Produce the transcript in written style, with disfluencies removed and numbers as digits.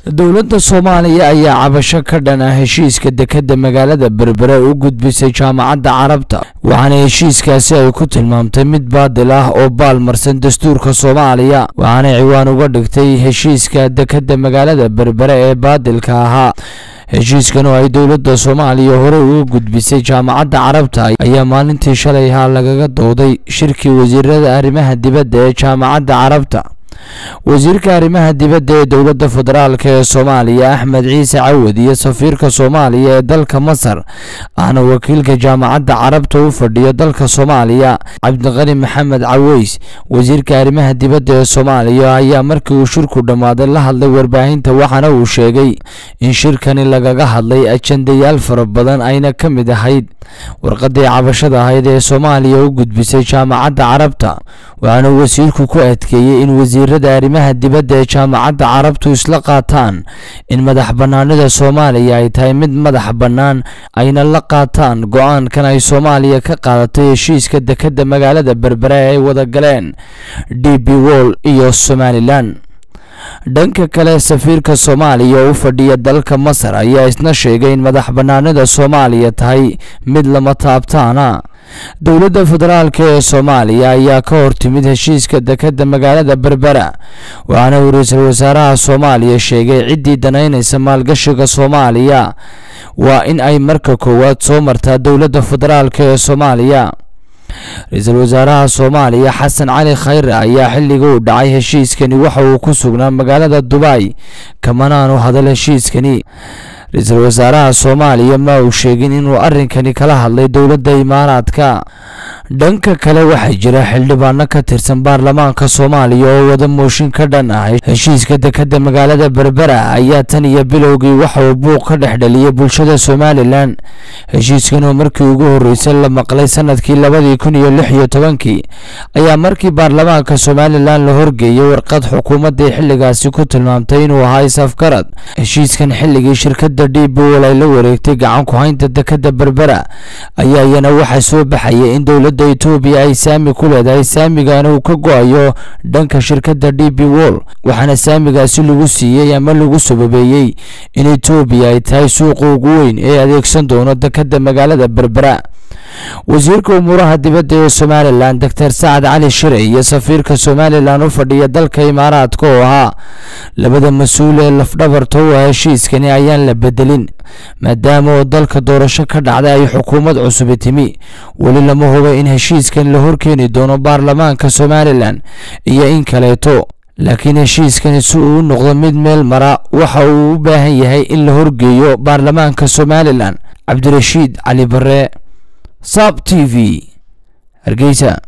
dowladda Soomaaliya ayaa cabasho ka dhan ah heshiiska dekedda magaalada Berbera u gudbisay jaamacadda Carabta waxaana heshiiskaasi ay ku tilmaamtay mid baadil ah oo baalmarsan dastuurka Soomaaliya waxaana ciwaan uga dhigtay heshiiska dekedda magaalada Berbera ee baadilka ahaa heshiiskan oo ay dowladda Soomaaliya hore ugu gudbisay jaamacadda Carabta ayaa maalintii shalay lagaga dooday shirkii wasiirada arrimaha dibadda ee jaamacadda Carabta wasiirka arrimaha dibadda ee dowladda federaalka ee Soomaaliya Axmed Ciise Cawad iyo safiirka Soomaaliya ee dalka Masar ahna wakiilka jaamacadda Carabta u fadhiya dalka Soomaaliya Cabdiqani Maxamed Caweys wasiirka arrimaha dibadda ee Soomaaliya ayaa markii uu shirku dhamaaday la hadlay warbaahinta waxaana uu sheegay in shirkani lagaga hadlay ajandayaal fara badan ayna ka mid ahayd warqadii cabashada ahayd ee Soomaaliya u gudbisay jaamacadda Carabta waxaana wasiirku ku adkeeyay in wasiirada arrimaha dibadda ee jaamacadda Carabtu isla qaataan in madax banaanida Soomaaliya ay tahay mid madax banaan ayna la qaataan go'aankan ay Soomaaliya ka qaadatay heshiiska dekedda magaalada Berbera ee wada galeen DP World iyo Somaliland dhanka kale safiirka Soomaaliya oo u fadhiya dalka Masar ayaa isna sheegay in madax banaanida Soomaaliya tahay mid lama taabtaana dowladda federaalka ee Soomaaliya ayaa ka hortimid heshiiska dekedda magaalada Berbera waxaana ra'iisul wasaaraha Soomaaliya sheegay cidii danaynaysa maalgashiga Soomaaliya waa in ay marka koowaad soo martaa dowladda federaalka ee Soomaaliya ra'iisul wasaaraha Soomaaliya Xasan Cali Khayre ayaa xilliga uu dhacay heshiiskani waxa uu ku sugnaa magaalada Dubai kamanaanu hadal heshiiskani ra'iisul wasaaraha Soomaaliya ma uu sheegin inuu arrinkani kala hadlay dowladda Imaaraadka dhanka kale waxa jira xildhibaano ka tirsan baarlamaanka Soomaaliya oo wada mooshin ka dhan ah heshiiska dekedda magaalada Berbera ayaa tan iyo bilowgii waxa uu buuq ka dhexdhaliyay bulshada Somaliland heshiiskan oo markii ugu horeysay la maqlay sanadkii 2016 ayaa markii baarlamaanka Somaliland la horgeeyay warqad xukuumadda xilligaasi ku tilmaamtay inuu ahaa safgarad heshiiskan xilligii shirkadda DP World ay la wareegtay gacan ku haynta dekedda Berbera ayaa iyana waxa soo baxay in dowladda Ethiopia ay saami ku leedahay saamigan uu ka go'ayo dhanka shirkadda DP World waxaana saamigaasi lagu siiyay ama lagu sababeeyay in Ethiopia ay tahay suuqa ugu weyn ee adeegsan doono dekedda magaalada Berbera wasiirka umuraha dibadda ee Somaliland Dr. Saad Cali Shire iyo safiirka Somaliland u fadhiya dalka Imaaraadka oo ahaa labada mas'uul ee lafdhabarta u ah heshiiskani ayaan la bedelin maadaama dalka doorasho ka dhacday ay xukuumad cusub timi wali lama hubo in heshiiskan la horkeeni doono baarlamaanka Somaliland iyo in kaleeto laakiin heshiiskan si uu noqdo mid meel mara waxa uu u baahan yahay in la horgeeyo baarlamaanka Somaliland Cabdirashiid Cali Barre Sab TV Hargeysa